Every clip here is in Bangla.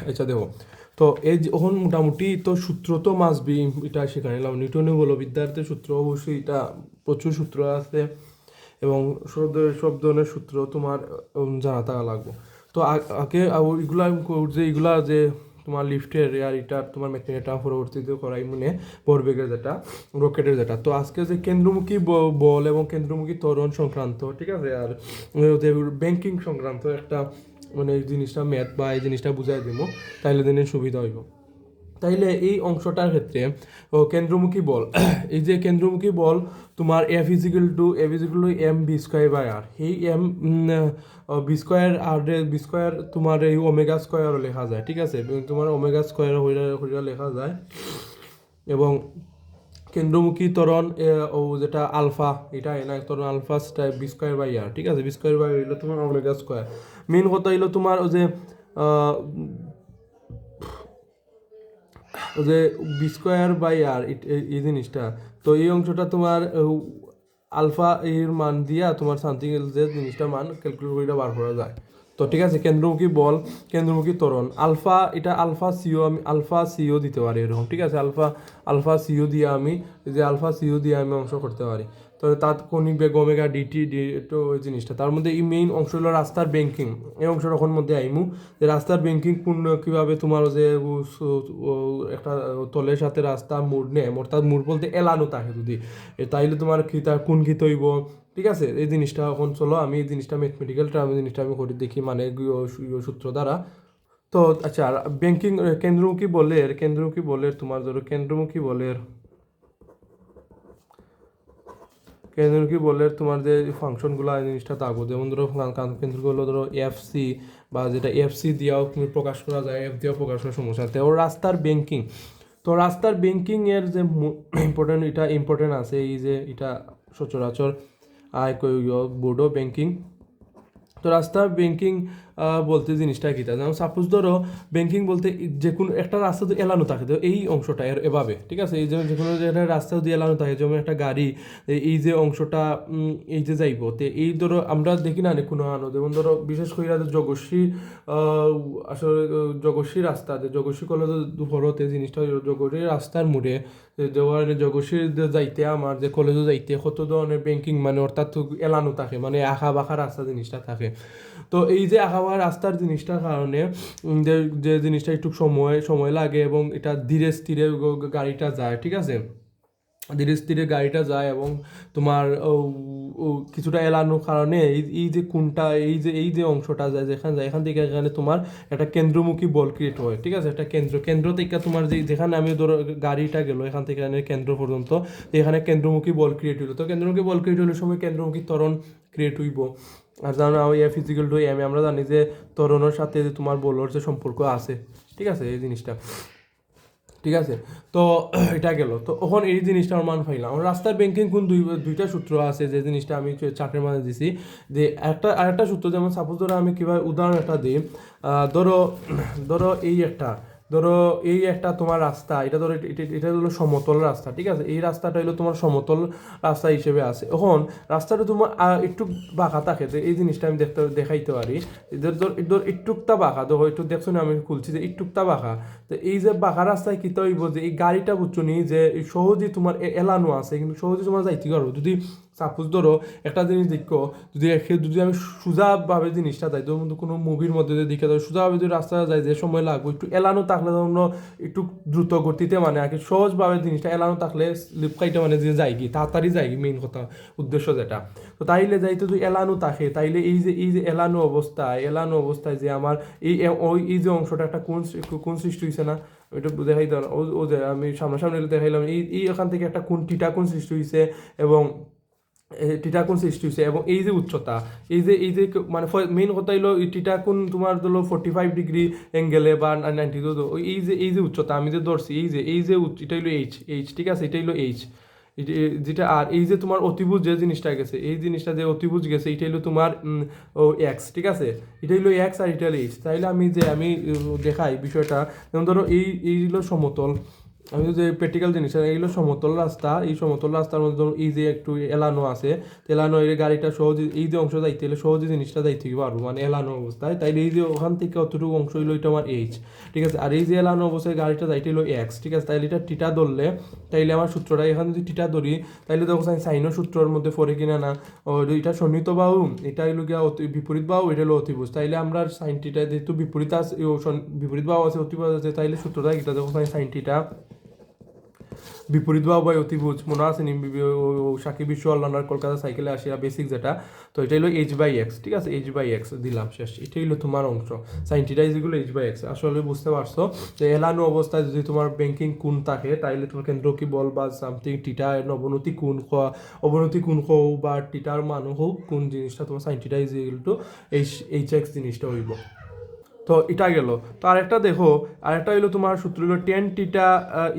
আচ্ছা দেখো, তো এই যে এখন মোটামুটি তো সূত্র তো মাসবি, এটা সেখানে এলাম নিউটনের বলবিদ্যার্থে সূত্র অবশ্যই এটা প্রচুর সূত্র আছে এবং সব ধরনের সূত্র তোমার জানা থাকা লাগবে। তো আগে এগুলা যে এগুলা যে তোমার লিফটের আর এটা তোমার ম্যাগনেটার পরবর্তীতে করাই মানে ভরবেগের যেটা রকেটের যেটা, তো আজকে যে কেন্দ্রমুখী বল এবং কেন্দ্রমুখী ত্বরণ সংক্রান্ত, ঠিক আছে, আর যে ব্যাংকিং সংক্রান্ত একটা মানে এই জিনিসটা ম্যাথ বা এই জিনিসটা বুঝাই দিব, তাইলে দিনের সুবিধা হইব। তাইলে এই অংশটার ক্ষেত্রে কেন্দ্রমুখী বল এই যে কেন্দ্রমুখী বল তোমার F=F=m b²/r, এই এম বি স্কোয়ার তোমার এই ওমেগা স্কোয়ারও লেখা যায়, ঠিক আছে, তোমার ওমেগা স্কোয়ার হইরা লেখা যায়। এবং কেন্দ্রমুখী ত্বরণ ও যেটা আলফা, এটা না ত্বরণ আলফা b²/r, ঠিক আছে, b² হইলো তোমার ওমেগা স্কোয়ার। মেন কথা হইলো তোমার যে b²/r এই জিনিসটা, তো এই অংশটা তোমার আলফা এর মান দিয়া তোমার সামথিং যে জিনিসটা মান ক্যালকুলেট করে বার করা যায়। তো ঠিক আছে, কেন্দ্রমুখী বল, কেন্দ্রমুখী ত্বরণ আলফা, এটা আলফা সিও, আমি আলফা সিও দিতে পারি এরকম, ঠিক আছে, আলফা সিও দিয়ে আমি অংশ করতে পারি। তো তার কোনি বেগ ওমেগা ডিটি তো ওই জিনিসটা, তার মধ্যে এই মেইন অংশ হলো রাস্তার ব্যাংকিং, এই অংশটা এখন মধ্যে আইমু যে রাস্তার ব্যাংকিং পূর্ণ কীভাবে তোমার যে একটা তলের সাথে রাস্তা মোড় নেয়, অর্থাৎ মোড় বলতে এলানো থাকে যদি তাইলে তোমার খিতা কোন খিত হইব, ঠিক আছে, এই জিনিসটা এখন চলো আমি এই জিনিসটা ম্যাথমেটিক্যাল টার্মে জিনিসটা আমি করে দেখি মানে সূত্র দ্বারা। তো আচ্ছা, ব্যাংকিং কেন্দ্রমুখী বলের তোমার ধরো কেন্দ্রমুখী বলের তোমার যে ফাংশনগুলো এই জিনিসটা থাকবো, যেমন ধরো কেন্দ্রগুলো ধরো এফসি, বা যেটা এফসি দিয়েও তুমি প্রকাশ করা যায়, এফ দিয়েও প্রকাশ করার সমস্যা আছে। ও রাস্তার ব্যাংকিং, তো রাস্তার ব্যাংকিং এর যে ইম্পর্টেন্ট আছে, এই যে এটা সচরাচর আয় বোর্ডও ব্যাংকিং। তো রাস্তার ব্যাংকিং বলতে জিনিসটা কী, যেমন সাপোজ ধরো ব্যাংকিং বলতে যে কোনো একটা রাস্তা তো এলানো থাকে, তো এই অংশটা এভাবে, ঠিক আছে, এই যে কোনো একটা রাস্তা যদি এলানো থাকে, যেমন একটা গাড়ি এই যে অংশটা এই যে যাইব, তো এই ধরো আমরা দেখি না কোনো আনো, যেমন ধরো বিশেষ করে জগশ্রী আসলে জগশ্রী রাস্তা, যে জগশ্রী কলেজের ভরতে জিনিসটা জগশ্রী রাস্তার মোড়ে জগশ্রী যাইতে আমার যে কলেজে যাইতে কত ধরনের ব্যাংকিং মানে অর্থাৎ এলানো থাকে, মানে আঁকা বাঁকা রাস্তা জিনিসটা থাকে। তো এই যে আঁকা বাঁকা রাস্তার জিনিসটার কারণে যে যে জিনিসটা একটু সময় লাগে এবং এটা ধীরে স্থিরে গাড়িটা যায়, ঠিক আছে, ধীরে স্থিরে গাড়িটা যায় এবং তোমার কিছুটা এলানোর কারণে এই যে কোনটা এই যে অংশটা যায় যেখানে যায়, এখান থেকে এখানে তোমার একটা কেন্দ্রমুখী বল ক্রিয়েট হয়, ঠিক আছে, একটা কেন্দ্র থেকে তোমার যেখানে আমি ধরো গাড়িটা গেলো এখান থেকে এখানে কেন্দ্র পর্যন্ত, এখানে কেন্দ্রমুখী বল ক্রিয়েট হইলো, তো কেন্দ্রমুখী বল ক্রিয়েট হলে সময় কেন্দ্রমুখী ত্বরণ ক্রিয়েট হইব। আর জানো F=m, আমরা জানি যে ত্বরণের সাথে যে তোমার বলর যে সম্পর্ক আছে, ঠিক আছে, এই জিনিসটা, ঠিক আছে। তো এটা গেল, তো ওখানে এই জিনিসটা আমার মান পাইলাম। রাস্তার ব্যাংকিং কোন দুইটা সূত্র আছে, যে জিনিসটা আমি চাকরির মাঝে দিছি, যে আরেকটা সূত্র, যেমন সাপোজ ধরো আমি কীভাবে উদাহরণ একটা দিই, ধরো ধরো এই একটা তোমার রাস্তা, এটা ধরো এটা হলো সমতল রাস্তা, ঠিক আছে, এই রাস্তাটা হলো তোমার সমতল রাস্তা হিসেবে আছে। এখন রাস্তাটা তোমার একটু বাঁকা থাকে, তো এই জিনিসটা আমি দেখাইতে পারি, ধর একটুকটা বাঁকা, ধরো একটু দেখছো না আমি খুলছি যে একটুকটা বাঁকা, তো এই যে বাঁকা রাস্তায় কী হইব যে এই গাড়িটা বুঝছো নি যে সহজেই তোমার এলানো আছে, কিন্তু সহজে তোমার যাইতে পারো। যদি সাপোজ ধরো একটা জিনিস দেখো, যদি আমি সোজাভাবে জিনিসটা যাই, ধরুন কোনো মুভির মধ্যে যদি দেখে ধরো সোজাভাবে যদি রাস্তা যায় যে সময় লাগবে, একটু এলানো থাকলে ধরুন একটু দ্রুত গতিতে মানে আর কি সহজভাবে জিনিসটা এলানো থাকলে স্লিপ খাইতে মানে যে যাই কি তাড়াতাড়ি যাই কি মেইন কথা উদ্দেশ্য যেটা। তো তাইলে যাইতে যদি এলানো থাকে, তাইলে এই যে এলানো অবস্থায় যে আমার এই যে অংশটা একটা কোন সৃষ্টি হয়েছে না, ওইটা দেখাই দাও, ও যে আমি সামনাসামনি দেখাইলাম, এই এখান থেকে একটা টিটা কোন সৃষ্টি হয়েছে এবং টিটাকুন সৃষ্টি হয়েছে, এবং এই যে উচ্চতা, এই যে মানে মেইন কথা হইলো টিটাকুন তোমার ধরো 45 ডিগ্রি অ্যাঙ্গেলে বা 90, এই যে উচ্চতা আমি যে ধরছি, এই যে এটা হইলো এইচ, ঠিক আছে, এটা হইলো এইচ যেটা, আর এই যে তোমার অতিভুজ যে জিনিসটা গেছে, এই জিনিসটা যে অতিভুজ গেছে এটা হইলো তোমার এক্স, ঠিক আছে, এটা হইলো এক্স আর এটা হলো এইচ। তাইলে আমি দেখাই বিষয়টা, যেমন ধরো এই হইলো সমতল, আমি যদি প্র্যাকটিক্যাল জিনিস এগুলো সমতল রাস্তা, এই সমতল রাস্তার মধ্যে ধরুন এই যে একটু এলানো আছে, এলানো এই গাড়িটা সহজে এই যে অংশ যাইতে হলে সহজে জিনিসটা যাইতে পারবো, মানে এলানো অবস্থায়, তাইলে এই যে ওখান থেকে অতটুকু অংশ হইলো এটা আমার এইচ, ঠিক আছে। আর এই যে এলানো অবস্থায় গাড়িটা যাইতে হলো এক্স, ঠিক আছে। তাইলে এটা টিটা ধরলে, তাইলে আমার সূত্রটা এখানে যদি টিটা ধরি, তাইলে দেখো সাইনও সূত্রের মধ্যে পড়ে কিনা না, এটা সন্নিহিত বাহু, এটা হইলো গিয়া বিপরীত বাহু, এটা হলো অতিভুজ। তাইলে আমরা সাইন টিটা যেহেতু বিপরীত আছে, বিপরীত বাহু আছে, অতিভুজ আছে, তাইলে সূত্রটা এটা দেখো সাইন টিটা বিপরীত বাহু বাই অতিভুজ, মনে আছে সাকিব বিশ্ব আল্লাহর কলকাতা সাইকেলে আসিয়া বেসিক যেটা, তো এটা হলো এইচ বাই এক্স, ঠিক আছে। এইচ বাই এক্স দিলাম, শেষ। এটাই হলো তোমার অংশ sine theta is equal H by X. আসলে বুঝতে পারছো যে এলানো অবস্থায় যদি তোমার ব্যাংকিং কোণ থাকে, তাইলে তোমার কেন্দ্র কি বল বা সামথিং টিটা অবনতি কোণ অবনতি কোণ হোক বা টিটার মান হোক, কোন জিনিসটা তোমার sign theta is equal two H x জিনিসটা হইব। তো এটা গেল। তো আরেকটা দেখো, আরেকটা হইলো তোমার সূত্র হইলো tan theta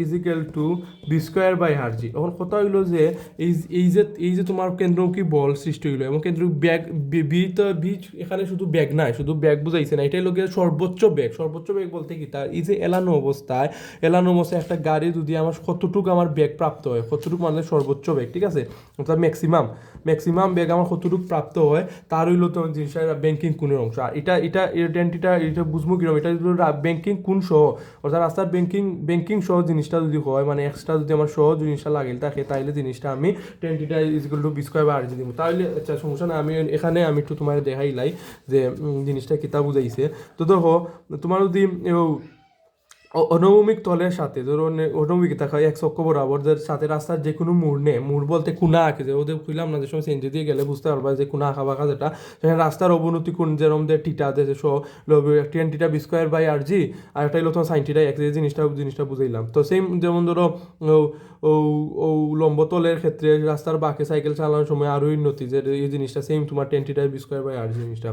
is equal to v square by r g. এখন কথা হইলো যে এই যে তোমার কেন্দ্রমুখী বল সৃষ্টি হইলো এবং কেন্দ্রমুখী ব্যাগ বি এখানে শুধু ব্যাগ নাই, শুধু ব্যাগ বুঝাইছে না, এটাই লোকের সর্বোচ্চ ব্যাগ। সর্বোচ্চ ব্যাগ বলতে কি, তার এই যে এলানো অবস্থায় একটা গাড়ি যদি আমার কতটুকু আমার ব্যাগ প্রাপ্ত হয়, কতটুকু মানে সর্বোচ্চ ব্যাগ, ঠিক আছে, অর্থাৎ ম্যাক্সিমাম ব্যাগ আমার কতটুকু প্রাপ্ত হয়, তার হইলো তোমার জিনিসটা ব্যাংকিং কোণের অংশ। আর এটা বুঝবো কিরকম, এটা যদি ব্যাংকিং কোণ সহ, অর্থাৎ রাস্তার ব্যাংকিং সহ জিনিসটা যদি হয়, মানে এক্সট্রা যদি আমার সহ জিনিসটা লাগিল থাকে, তাইলে জিনিসটা আমি tan theta is equal to v square by r জি দিব। তাহলে আচ্ছা সমস্যা না, আমি এখানে আমি একটু তোমার দেখাইলাই যে জিনিসটা কিতা বুঝাইছে। তো দেখো তোমার যদি অনুভূমিক তলের সাথে ধরুন অনুভূমিক থাকে এক অক্ষ বরাবর সাথে রাস্তার যে কোনো মোড় বলতে কোনা আঁকে, যে ওদের খুললাম না, যে সময় সেঞ্জে দিয়ে গেলে বুঝতে পারবা যে কোনা আঁকা বাঁকা যেটা, সেখানে রাস্তার অবনতি কোণ যেরকম টিটা যে টেন টিটা বি স্কোয়ার বাই আর জি, আর একটা হলো তোমার সাইন টিটা এক, জিনিসটা বুঝাইলাম। তো সেম যেমন ধরো ও ও লম্ব তলের ক্ষেত্রে রাস্তার বাঁকে সাইকেল চালানোর সময় আরও উন্নতি, যে এই জিনিসটা সেম তোমার টেন টিটা বি স্কোয়ার বাই আর জিনিসটা।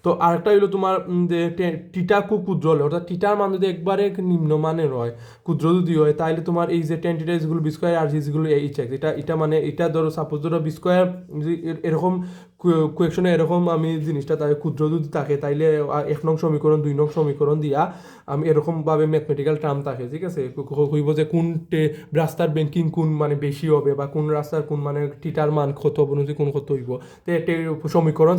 তো আরেকটা হইলো তোমার যে টিটা খুব ক্ষুদ্র হলে, অর্থাৎ টিটার মান যদি একবারে নিম্নমানের হয়, ক্ষুদ্র যদি হয়, তাহলে তোমার এই যে টেন টিটা ইজগুলো বি স্কোয়ার আর জিগুলো এইচ এক্স, এটা মানে এটা ধরো সাপোজ ধরো বি স্কোয়ার এরকম কোয়েকশনে এরকম আমি জিনিসটা তাই ক্ষুদ্র যদি থাকে, তাইলে 1 নং সমীকরণ 2 নং সমীকরণ দিয়া আমি এরকমভাবে ম্যাথমেটিক্যাল টার্ম থাকে, ঠিক আছে, হইব যে কোন রাস্তার ব্যাংকিং কোন মানে বেশি হবে, বা কোন রাস্তার কোন মানে টিটার মান কত অবনতি কোন কত হইব, তো একটা সমীকরণ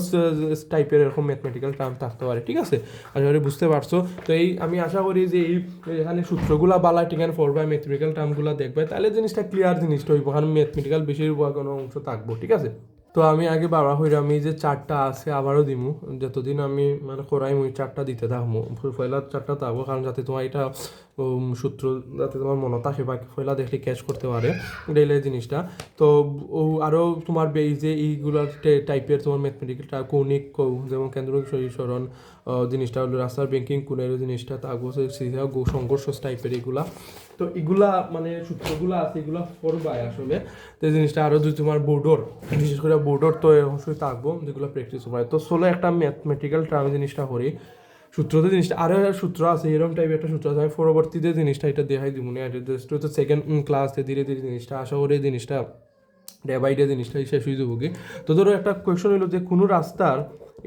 টাইপের এরকম ম্যাথমেটিক্যাল টার্ম থাকতে পারে, ঠিক আছে। আশা করি বুঝতে পারছো। তো এই আমি আশা করি যে এই এখানে সূত্রগুলা বালা টিকান পড়বা, ম্যাথমেটিক্যাল টার্মগুলো দেখবে, তাহলে জিনিসটা ক্লিয়ার জিনিসটা হইব, কারণ ম্যাথমেটিক্যাল বেশিরভাগ কোনো অংশ থাকবো, ঠিক আছে। তো আমি আগে বাবা হইলে আমি যে 4টা আছে আবারও দিমু, যতদিন আমি মানে করাই মুই 4টা দিতে থাকবো, পয়লা 4টা থাকবো, কারণ যাতে তোমার এটা সূত্র যাতে তোমার মনে থাকে বা পয়লা দেখলে ক্যাচ করতে পারে ডেইলি জিনিসটা। তো আরও তোমার এই যে এইগুলার টাইপের তোমার ম্যাথমেটিক্যালটা কৌণিক যেমন কেন্দ্রিক সরণ জিনিসটা হলো রাস্তার ব্যাংকিং কোণের জিনিসটা থাকবো, সংঘর্ষ টাইপের এগুলা। তো এগুলা মানে সূত্রগুলো আছে, এগুলা পড়বাই আসলে। তো এই জিনিসটা আরও যদি তোমার বোর্ডর, বিশেষ করে বোর্ডর তো অবশ্যই থাকবো, যেগুলো প্র্যাকটিস হয়। তো চলো একটা ম্যাথমেটিক্যাল টার্ম জিনিসটা করি, সূত্রতে জিনিসটা আরও সূত্র আছে, এরকম টাইপের একটা সূত্র আছে, আমি পরবর্তীতে জিনিসটা এটা দেখাই দিব না, তো সেকেন্ড ক্লাসে ধীরে ধীরে জিনিসটা আশা করি জিনিসটা ডে বাই ডে জিনিসটা শেষ হয়ে যাবো কি। তো ধরো একটা কোয়েশন হলো যে কোনো রাস্তার,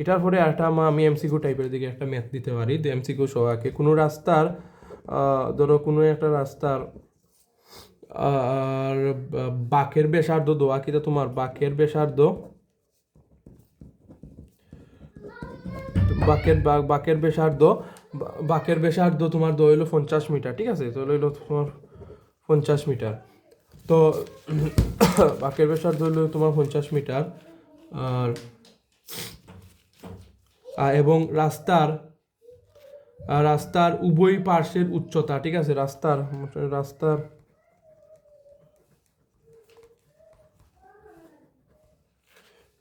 এটার পরে একটা আমি এমসিকিউ টাইপের দিকে একটা ম্যাথ দিতে পারি, যে এমসিকিউ সহ আঁকে কোনো রাস্তার, ধরো কোনো একটা রাস্তার আর বাঁকের ব্যাসার্ধ দোয়া কিটা তোমার বাঁকের ব্যাসার্ধ তোমার দো হইলো 50 মিটার, ঠিক আছে, তো হইলো তোমার 50 মিটার। তো বাঁকের ব্যাসার্ধ হইলো তোমার 50 মিটার, আর এবং রাস্তার উভয় পার্শ্বের উচ্চতা, ঠিক আছে, রাস্তার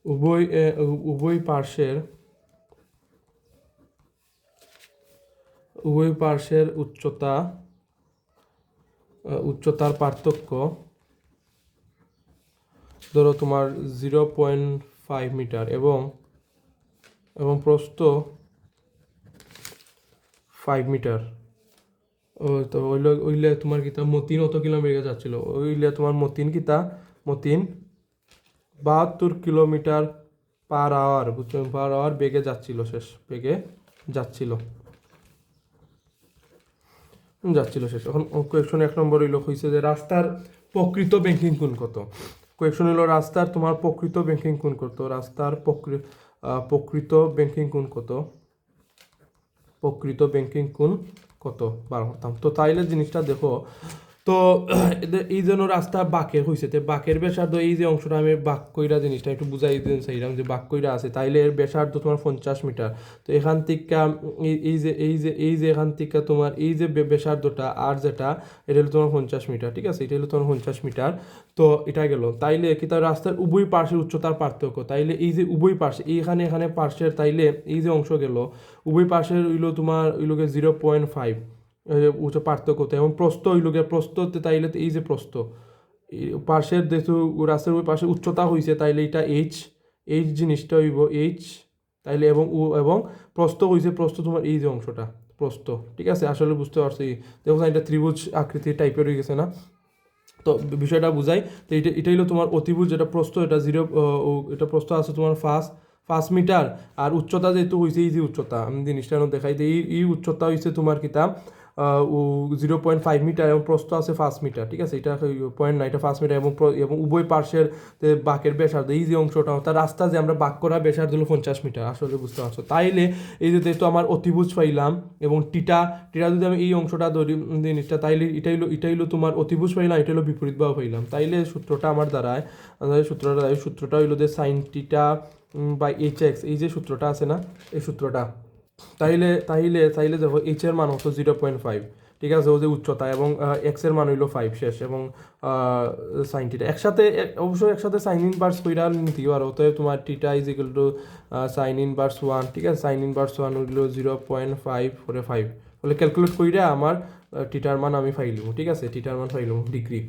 উভয় পার্শ্বের উচ্চতার পার্থক্য ধরো তোমার 0.5 মিটার এবং প্রস্থ 5 মিটার। ও তো ওইলে তোমার কিতা মতিন অত কিলোমিটার যাচ্ছিল, ওইলে তোমার মতিন 72 কিলোমিটার পার আওয়ার, বুঝছো, পার আওয়ার বেগে যাচ্ছিল, শেষ বেগে যাচ্ছিল। যাচ্ছিল শেষ। এখন কোয়েকশন 1 নম্বর হইলো হয়েছে যে রাস্তার প্রকৃত ব্যাংকিং কোণ কত। কোয়েকশন হইলো রাস্তার তোমার প্রকৃত ব্যাংকিং কোণ কত, রাস্তার প্রকৃত ব্যাংকিং কোণ কত, প্রকৃত ব্যাংকিং কোণ কত বার করতাম। তো তাইলে জিনিসটা দেখো, তো এই জন্য রাস্তা বাঁকের হয়েছে, তো বাঁকের ব্যাসার্ধ এই যে অংশটা আমি বাঁক কইরা জিনিসটা একটু বুঝাই দিন চাইলাম যে বাঁক কইরা আছে, তাইলে এর ব্যাসার্ধ তোমার 50 মিটার। তো এখান থেকে এই যে এখান থেকে তোমার এই যে ব্যাসার্ধটা আর যেটা, এটা হলো তোমার 50 মিটার, ঠিক আছে, এটা হলো তোমার 50 মিটার। তো এটা গেল, তাইলে কি তার রাস্তার উভয় পার্শ্বের উচ্চতার পার্থক্য, তাইলে এই যে উভয় পার্শ্বে এখানে পার্শ্বের, তাইলে এই যে অংশ গেল উভয় পার্শ্বের হইলো তোমার হইলোকে 0.5 উচ্চ পার্থক্য, এবং প্রস্থ হইল গিয়ে প্রস্থতে, তাইলে এই যে প্রস্থ পাশের যেহেতু রাস্তার ওই পাশে উচ্চতা হয়েছে, তাইলে এটা এইচ জিনিসটা হইব এইচ, তাইলে এবং প্রস্থ হয়েছে, প্রস্থ তোমার এই যে অংশটা প্রস্থ, ঠিক আছে, আসলে বুঝতে পারছি। দেখো এটা ত্রিভুজ আকৃতির টাইপের হয়ে গেছে না, তো বিষয়টা বুঝাই। তো এটা হলো তোমার অতিভুজ, যেটা প্রস্থ এটা এটা প্রস্থ আছে তোমার 5 মিটার, আর উচ্চতা যেহেতু হয়েছে এই যে উচ্চতা, আমি জিনিসটা দেখাই দিই, এই উচ্চতা হয়েছে তোমার কিতা 0.5 মিটার, এবং প্রস্থ আছে 5 মিটার, ঠিক আছে, এটা পয়েন্ট না, এটা 5 মিটার, এবং উভয় পার্শ্বের বাঁকের ব্যাসার্ধ এই যে অংশটা, অর্থাৎ রাস্তা যে আমরা বাঁক করা ব্যাসার্ধ হলো 50 মিটার, আসলে বুঝতে পারছো। তাইলে এই যে যেহেতু আমার অতিভুজ পাইলাম, এবং টিটা যদি আমি এই অংশটা ধরি জিনিসটা, তাইলে এটা হইলো তোমার অতিভুজ পাইলাম, এটা হলো বিপরীত বাহু পাইলাম, তাইলে সূত্রটা আমার দ্বারায় সূত্রটা হইলো যে সাইন টিটা বাই এইচ এক্স, এই যে সূত্রটা আছে না, এই সূত্রটা, তাইলে দেখো এইচ এর মান হতো 0.5, ঠিক আছে, ও যে উচ্চতা, এবং এক্স এর মান হইলো 5 শেষ, এবং সাইন টিটা অবশ্যই একসাথে সাইন ইনভার্স কইরা নিতে পারো, তো তোমার theta is equal to sine inverse 1, ঠিক আছে, সাইন ইনভার্স 1 হইলো 0.545, বলে ক্যালকুলেট কইরা আমার টিটার মান আমি পাইলাম, ঠিক আছে, টিটার মান পাইলাম ডিগ্রি।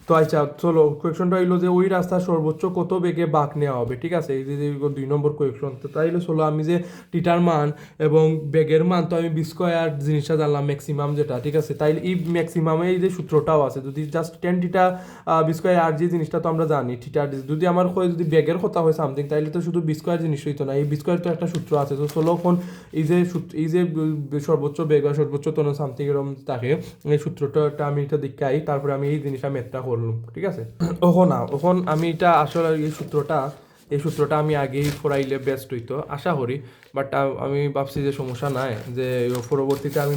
তো আচ্ছা চলো, কোয়েকশনটা হইলো যে ওই রাস্তা সর্বোচ্চ কত বেগে বাঁক নেওয়া হবে, ঠিক আছে, এই যে 2 নম্বর কোয়েকশন। তো তাইলে চলো আমি যে টিটার মান এবং বেগের মান, তো আমি বি স্কয়ার জিনিসটা জানলাম ম্যাক্সিমাম যেটা, ঠিক আছে, তাইলে এই ম্যাক্সিমামে এই যে সূত্রটাও আছে, যদি জাস্ট 10 টিটা বি স্কয়ার আর যে জিনিসটা তো আমরা জানি টিটার, যদি আমার যদি বেগের কথা হয় সামথিং, তাইলে তো শুধু বি স্কয়ার জিনিস হইতো না, এই বি স্কয়ার তো একটা সূত্র আছে। তো চলো এখন এই যে সর্বোচ্চ বেগ বা সর্বোচ্চ ত্বরণ সামথিং এরকম থাকে, এই সূত্রটা আমি এটা দেখাই, তারপরে আমি এই জিনিসটা ম্যাথটা করলাম, ঠিক আছে। এখন আমি এটা আসলে এই সূত্রটা আমি আগেই পড়াইলে বেস্ট হইতো আশা করি, বাট আমি ভাবছি যে সমস্যা নাই, যে পরবর্তীতে আমি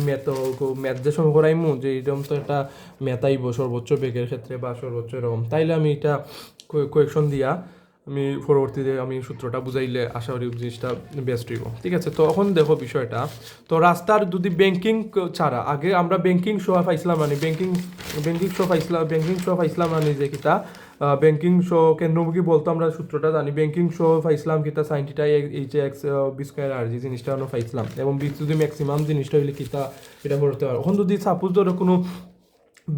ম্যাথ যে সময় করাইমু, যে এরকম তো একটা ম্যাথ আইব সর্বোচ্চ বেগের ক্ষেত্রে বা সর্বোচ্চ এরকম, তাইলে আমি এটা কোয়েকশন দিয়া আমি পরবর্তীতে আমি সূত্রটা বুঝাইলে আশা করি জিনিসটা বেস্ট হইব, ঠিক আছে। তো এখন দেখো বিষয়টা, তো রাস্তার যদি ব্যাংকিং ছাড়া, আগে আমরা ব্যাংকিং শো পাইছিলাম মানে ব্যাংকিং শো পাইছিলাম মানে যে কিতা ব্যাংকিং শো কেন্দ্রমুখী বলতো, আমরা সূত্রটা জানি, ব্যাংকিং শো পাইছিলাম কিতা sine theta h x v square r g জিনিসটা আমরা পাইছিলাম, এবং যদি ম্যাক্সিমাম জিনিসটা হইলে কিতা এটা করতে পারো। এখন যদি সাপোজ ধরো কোনো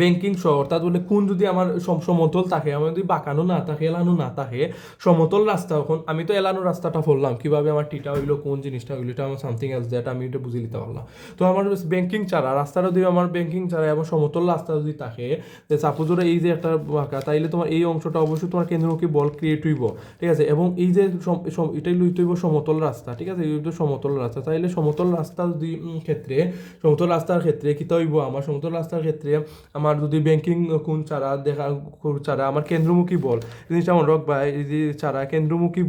ব্যাংকিং শো, অর্থাৎ বলে কোন যদি আমার সমতল থাকে, আমার যদি বাঁকানো না থাকে, এলানো না থাকে, সমতল রাস্তা, এখন আমি তো এলানো রাস্তাটা বললাম, কিভাবে আমার টিটা হইলো কোন জিনিসটা হইলো, এটা আমার সামথিং এলস যেটা আমি এটা বুঝে নিতে পারলাম। তো আমার ব্যাংকিং ছাড়া রাস্তাটা যদি আমার ব্যাংকিং ছাড়া এবং সমতল রাস্তা যদি থাকে, যে সাপোজ ওরা এই যে একটা বাঁকা, তাইলে তোমার এই অংশটা অবশ্যই তোমার কেন্দ্রমুখী বল ক্রিয়েট হইব, ঠিক আছে, এবং এই যে এটাই লইতে হইব সমতল রাস্তা, ঠিক আছে, এই সমতল রাস্তা, তাইলে সমতল রাস্তা যদি সমতল রাস্তার ক্ষেত্রে কিতা হইব, আমার সমতল রাস্তার ক্ষেত্রে আমার যদি ব্যাংকিং কোন ছাড়া আমার কেন্দ্রমুখী বল জিনিসটা মনে রাখবা, এই যে ছাড়া কেন্দ্রমুখী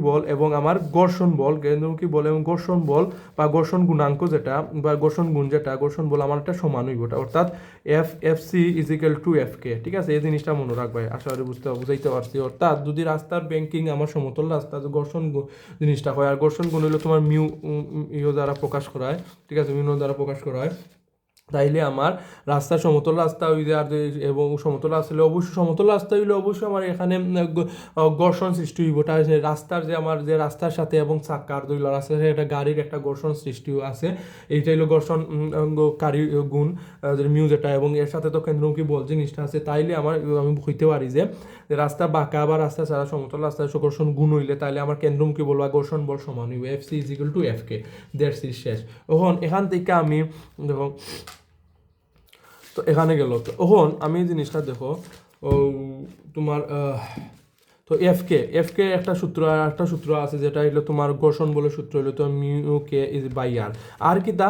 বল এবং আমার ঘর্ষণ বল, কেন্দ্রমুখী বল এবং ঘর্ষণ বল বা ঘর্ষণ গুণাঙ্ক যেটা বা ঘর্ষণ গুণ যেটা, ঘর্ষণ বল আমার একটা সমান হইব, অর্থাৎ f C is equal to F k, ঠিক আছে, এই জিনিসটা মনে রাখবা, আশা করি বুঝাইতে পারছি। অর্থাৎ যদি রাস্তার ব্যাংকিং আমার সমতল রাস্তা ঘর্ষণ জিনিসটা হয়, আর ঘর্ষণ গুণ হইলো তোমার মিউ দ্বারা প্রকাশ করা হয়, ঠিক আছে, মিউ দ্বারা প্রকাশ করা হয়, তাইলে আমার রাস্তা সমতল রাস্তা হইলে আর এবং সমতল রাস্তা হইলে অবশ্যই আমার এখানে ঘর্ষণ সৃষ্টি হইব, তার রাস্তার যে আমার যে রাস্তার সাথে এবং চাকার দুই রাস্তার সাথে একটা গাড়ির একটা ঘর্ষণ সৃষ্টি আছে, এইটা হইলো ঘর্ষণ কারী গুণ মিউ যেটা, এবং এর সাথে তো কেন্দ্রমুখী বল জিনিসটা আছে, তাইলে আমি হইতে পারি যে রাস্তা বাঁকা বা রাস্তা ছাড়া সমতল রাস্তায় ঘর্ষণ গুণ হইলে তাইলে আমার কেন্দ্রমুখী বল বা ঘর্ষণ বল সমান হইব, F C is equal to F K, that's is শেষ। এখান থেকে আমি দেখো, তো এখানে গেল, তো এখন আমি জিনিসটা দেখো তোমার তো এফ কে একটা সূত্র আছে যেটা হলো তোমার ঘর্ষণ বলের সূত্র হলো তো মিউ কে ইজ বাই আর কি তা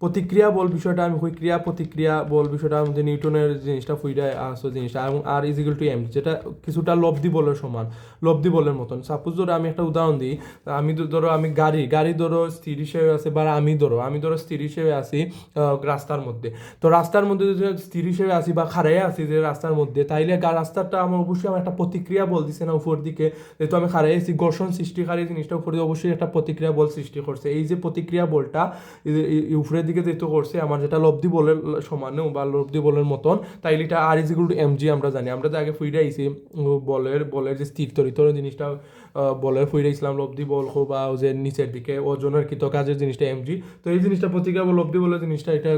প্রতিক্রিয়া বল বিষয়টা আমি কই ক্রিয়া প্রতিক্রিয়া বল বিষয়টা আমাদের নিউটনের জিনিসটা ফুইডা আসো জিনিসটা এবং আর ইজ ইকুয়াল টু এম যেটা কিছুটা লব্ধি বলের সমান লব্ধি বলের মতন সাপোজ ধরো আমি একটা উদাহরণ দিই আমি ধরো আমি গাড়ি ধরো স্থির হিসেবে আছে বা আমি ধরো স্থির হিসেবে আছি রাস্তার মধ্যে তো রাস্তার মধ্যে যদি স্থির হিসেবে আছি বা খাড়াই আছি যে রাস্তার মধ্যে তাইলে রাস্তাটা আমার অবশ্যই আমার একটা প্রতিক্রিয়া বল দিছে না উপর দিকে যেহেতু আমি খাড়াই আছি ঘর্ষণ সৃষ্টিকারী জিনিসটা উপরে অবশ্যই একটা প্রতিক্রিয়া বল সৃষ্টি করছে এই যে প্রতিক্রিয়া বলটা উপরের দিকে যেহেতু করছে আমার যেটা লব্ধি বলের সমানেও বা লব্ধি বলের মতন তাইলে এটা r is equal to m g আমরা জানি আমরা তো আগে ফুইডে আইছি বলের যে স্থির তরিতর জিনিসটা বলের ফুইডে ইসলাম লব্ধি বল হোক বা যে নিচের দিকে ওজনের কৃত কাজের জিনিসটা এম জি তো এই জিনিসটা প্রতিক্রিয়া বল লব্ধি বলের জিনিসটা এটা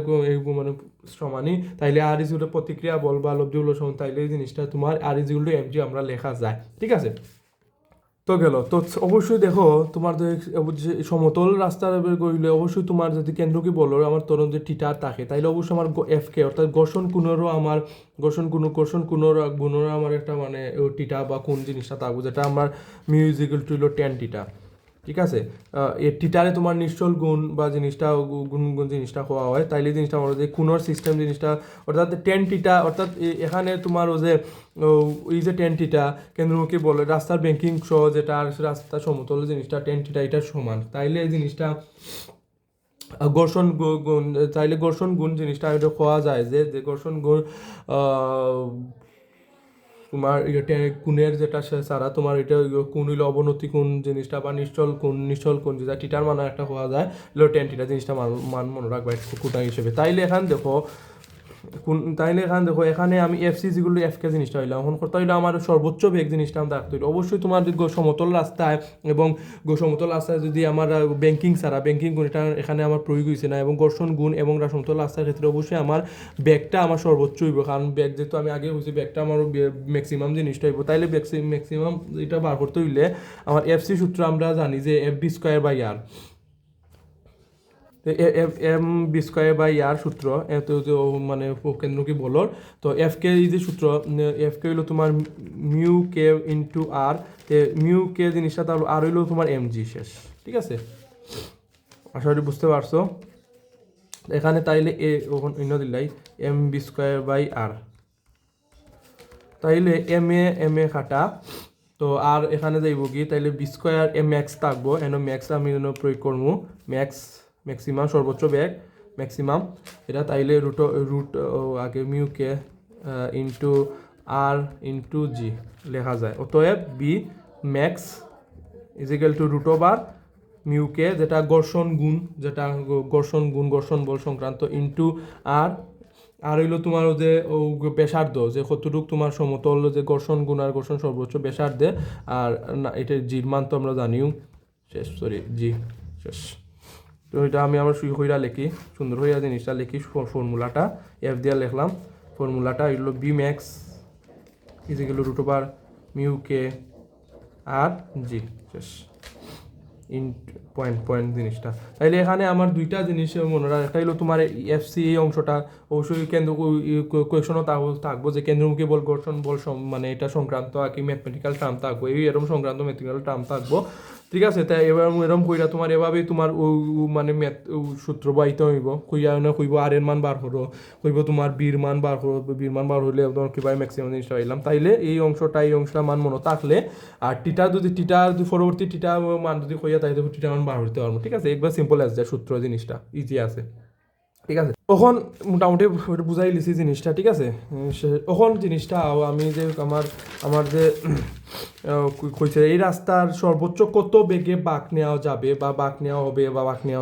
মানে সমানই তাইলে আর ইজ ইকুয়াল টু প্রতিক্রিয়া বল বা লব্ধি বলের সমান তাইলে এই জিনিসটা তোমার r is equal to m g আমরা লেখা যায় ঠিক আছে তো গেল তো অবশ্যই দেখো তোমার যে সমতল রাস্তার গইলে অবশ্যই তোমার যদি কেন্দ্রকে বলো আমার তরুণ যে টিটার থাকে তাইলে অবশ্যই আমার এফ কে অর্থাৎ ঘর্ষণ গুণেরও আমার একটা মানে টিটা বা কোন জিনিসটা থাকবো যেটা আমার মিউজিক্যাল টু হলো 10 টিটা ঠিক আছে এর টিটারে তোমার নিশ্চল গুণ বা জিনিসটা গুণ জিনিসটা হওয়া হয় তাইলে জিনিসটা আমার যে কোনোর সিস্টেম জিনিসটা অর্থাৎ 10 টিটা অর্থাৎ এখানে তোমার যে এই যে 10 টিটা কেন্দ্রমুখী বলে রাস্তার ব্যাংকিং সহ যেটা আর রাস্তা সমতল জিনিসটা 10 টিটা এটা সমান তাইলে এই জিনিসটা ঘর্ষণ গুণ চাইলে ঘর্ষণ গুণ জিনিসটা এটা খাওয়া যায় যে ঘর্ষণ গুণ তোমার কোণের যেটা সারা তোমার এটা কোণ হইলো অবনতি কোণ জিনিসটা বা নিশ্চল কোণ যেটা টিটার মান একটা হওয়া যায় হলো 10 টিটা জিনিসটা মান মনে রাখবা কোটা হিসেবে তাইলে দেখো এখানে আমি এফসি যেগুলো এফকে জিনিসটা হইলাম এখন কথা হইলো আমার সর্বোচ্চ বেগ জিনিসটা আমি রাখতে হইলো অবশ্যই তোমার সমতল রাস্তায় এবং সমতল রাস্তায় যদি আমার ব্যাংকিং গুণ এটা এখানে আমার প্রয়োগ হয়েছে না এবং ঘর্ষণ গুণ এবং সমতল রাস্তার ক্ষেত্রে অবশ্যই আমার ব্যাগটা আমার সর্বোচ্চ হইব কারণ ব্যাগ যেহেতু আমি আগে হয়েছি ব্যাগটা আমার ম্যাক্সিমাম জিনিসটা হইব তাইলে ম্যাক্সিমাম এটা বার করতে হইলে আমার এফসি সূত্র আমরা জানি যে f v square by r m v square by r সূত্র এত মানে কেন্দ্র কি বলর তো এফ কে এই যে সূত্র এফ কে হইলো তোমার মিউ কে ইন্টু আর মিউ কে জিনিসটা তাহলে আর হইলো তোমার এম জি শেষ ঠিক আছে আশা করি বুঝতে পারছো এখানে তাইলে অন্য দিলাই এম বি স্কোয়ার বাই আর তাইলে এম এ খাটা তো আর এখানে যাইব কি তাইলে বি স্কোয়ার এম ম্যাক্স থাকবো এন ম্যাক্স আমি প্রয়োগ করবো ম্যাক্সিমাম সর্বোচ্চ বেগ ম্যাক্সিমাম এটা তাইলে রুট আগে মিউকে ইন্টু আর ইন্টু জি লেখা যায় অতএব v max is equal to root over mu k যেটা ঘর্ষণ বল সংক্রান্ত ইন্টু আর হইলো তোমার যে ব্যাসার্ধ যে কতটুক তোমার সমতল যে ঘর্ষণ গুণ আর ঘর্ষণ সর্বোচ্চ ব্যাসার্ধে আর না এটা জির মান তো আমরা জানিও জি শেষ তো এটা আমি আমার সুই হইরা লিখি সুন্দর হইয়া জিনিসটা লিখি ফর্মুলাটা এফ দিয়া লিখলাম ফর্মুলাটা হইলো v max is equal to root over mu k r g শেষ পয়েন্ট জিনিসটা তাইলে এখানে আমার দুইটা জিনিস মনে রাখ একটা হলো তোমার এফসি এই অংশটা অবশ্যই কেন্দ্র কোয়েশনও থাকবো যে কেন্দ্রমুখী বল ঘর্ষণ বল মানে এটা সংক্রান্ত আর কি ম্যাথমেটিক্যাল টার্ম থাকবো এরকম সংক্রান্ত ম্যাথমেটিক্যাল টার্ম থাকবো ঠিক আছে তাই এবার এরকম কইরা তোমার এভাবেই তোমার মানে সূত্র বাইতে হইব কইব আর এর মান বার করো কইব তোমার বীর মান বার হইলে তোমার কিভাবে ম্যাক্সিমাম জিনিসটা হইলাম তাইলে এই অংশটা মান মনে থাকলে আর টিটা যদি পরবর্তী টিটা মান যদি কইয়া তাইলে টিটা মান বার হইতে পারবো ঠিক আছে একবার সিম্পল অ্যাজ যা সূত্র জিনিসটা ইজি আছে ঠিক আছে তখন মোটামুটি বুঝাই লিছি জিনিসটা ঠিক আছে তখন জিনিসটা আমি যে আমার যে কইছে এই রাস্তার সর্বোচ্চ কত বেগে বাঁক নেওয়া যাবে বা বাঁক নেওয়া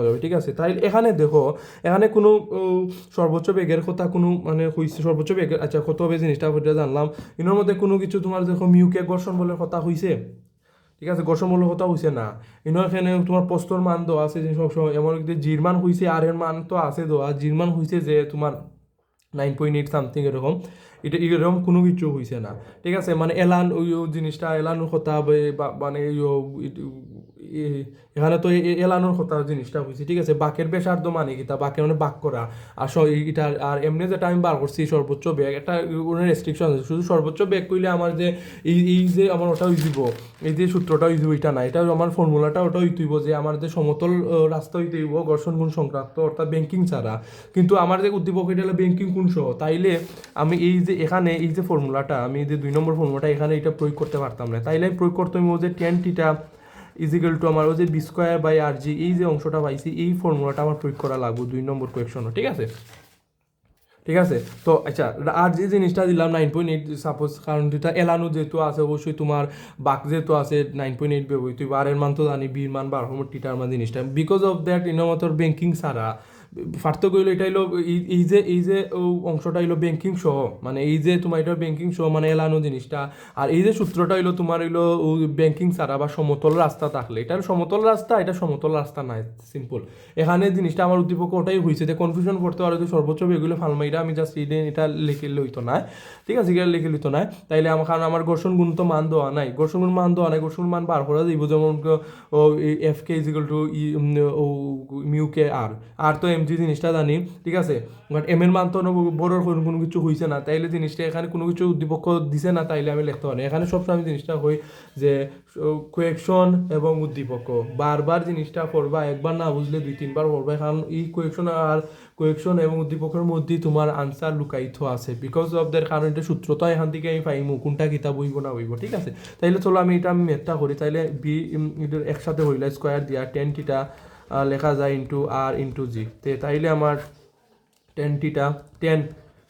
হবে ঠিক আছে তাই এখানে দেখো এখানে কোনো সর্বোচ্চ বেগের কথা কোনো মানে হইছে সর্বোচ্চ বেগের আচ্ছা কত হবে জিনিসটা জানলাম এর মধ্যে কোনো কিছু তোমার দেখো মিউকে ঘর্ষণ বলে কথা হইছে ঠিক আছে ঘর্ষণ বলে কথা হইছে না এখানে তোমার প্রস্তর মান দেওয়া আছে যে সবসময় এমন জির মান হইছে আর এর মান তো আছে দেওয়া জির মান হইছে যে তোমার 9.8 সামথিং এরকম এরকম কোনো কিছু হইছে না ঠিক আছে মানে এলান ওই জিনিসটা এলানোর কথা মানে এখানে তো এলানোর কথা জিনিসটা হয়েছে, ঠিক আছে। বাকের ব্যাসার্ধ মানে কি তা বাকের মানে বাক করা, আর এটা আর এমনি যেটা আমি বার করছি সর্বোচ্চ বেগ একটা রেস্ট্রিকশন আছে, শুধু সর্বোচ্চ বেগ কইলে আমার যে এই যে আমার ওটা হইব, এই যে সূত্রটা হইব এটা না, এটা আমার ফর্মুলাটা ওটা হইতেইব যে আমার যে সমতল রাস্তা হইতেইব ঘর্ষণ গুণ সংক্রান্ত অর্থাৎ ব্যাংকিং ছাড়া। কিন্তু আমার যে উদ্দীপক এটা হলো ব্যাংকিং কোণ সহ, তাইলে আমি এই যে এখানে এই যে ফর্মুলাটা আমি যে 2 নম্বর ফর্মুলাটা এখানে এটা প্রয়োগ করতে পারতাম না, তাইলে আমি প্রয়োগ করতে হইব যে টেন টিটা ইজিক্যাল টু আমার ওই যে বি স্কোয়ার বাই আর জি, এই যে অংশটা পাইছি এই ফর্মুলাটা আমার প্রয়োগ করা লাগবে 2 নম্বর কোয়েকশনও, ঠিক আছে। ঠিক আছে, তো আচ্ছা আর যে জিনিসটা দিলাম 9.8 সাপোজ, কারণ যেটা এলানো যেহেতু আছে অবশ্যই তোমার বাক যেহেতু আছে 9.8 ব্যবহৃত আর এর মান তো জানি বির মান 12 টিটার মান জিনিসটা, বিকজ অফ দ্যাট ইনোমতর ব্যাংকিং ছাড়া পার্থক্য হইলো এটা হইলো এই যে অংশটা হইলো ব্যাংকিং সহ, মানে এই যে তোমার এটা ব্যাংকিং সহ মানে এলানো জিনিসটা, আর এই যে সূত্রটা হইলো তোমার হইলো ব্যাংকিং ছাড়া বা সমতল রাস্তা থাকলে, এটা সমতল রাস্তা, এটা সমতল রাস্তা নাই, সিম্পল। এখানে জিনিসটা আমার উদ্দীপক ওটাই হয়েছে যে কনফিউশন করতে পারো যে সর্বোচ্চ বেগুলো ফালমাইরা আমি জাস্ট এটা লিখে লইতো না, ঠিক আছে, এটা লিখে লইতো না, তাইলে আমার কারণ আমার ঘর্ষণ গুণ তো মান দেওয়া নাই, ঘর্ষণ গুণ মান দেওয়া নাই, ঘর্ষণ মান বার করা যাইব, যেমন এফ কে ইজিক্যাল টু মিউ কে আর তো এম জি জিনিসটা জানি, ঠিক আছে, বাট এম এর মান তো বড় কোনো কিছু হয়েছে না, তাইলে জিনিসটা এখানে কোনো কিছু উদ্দীপক দিছে না, তাইলে আমি লিখতে পারি। এখানে সবসময় আমি জিনিসটা হই যে কোয়েকশন এবং উদ্দীপক বারবার জিনিসটা পড়বা, একবার না বুঝলে 2-3 বার পড়বা, কারণ এই কোয়েকশন এবং উদ্দীপকের মধ্যে তোমার আনসার লুকায়িত আছে, বিকজ অফ দ্যার, কারণ এটা সূত্র তো এখান থেকে আমি পাইমু কোনটা কিতাব হইব না হইব, ঠিক আছে। তাইলে চলো আমি মেথটা করি, তাইলে বি একসাথে হইলে স্কোয়ার দিয়া 10 টিটা লেখা যায় ইন্টু আর ইন্টু জি, তাইলে আমার 10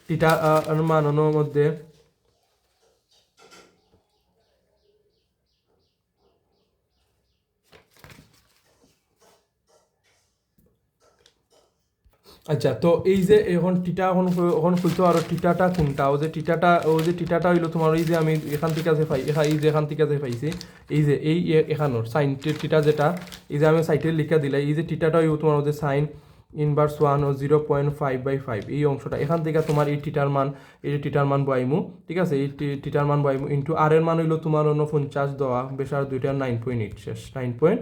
টিটা মানানোর মধ্যে আচ্ছা, তো এই যে এখন টিটা এখন খুলতো আর টিটাটা কোনটা, ও যে টিটাটা হইলো তোমার এই যে আমি এখান থেকে যে পাই এই যে এখান থেকে যে পাইছি, এই যে এই এখানোর সাইন টিটা যেটা এই যে আমি সাইটে লিখা দিলাই, এই যে টিটাটা হইব তোমার যে সাইন ইনভার্স 1 ও 0.5/5 এই অংশটা, এখান থেকে তোমার এই টিটার মান বয়াইমু, ঠিক আছে, এই টিটার মান বয়াইমু ইন্টু আর এর মান হইলো তোমার 49 দেওয়া বেসার দুইটা 9.8 শেষ 9.8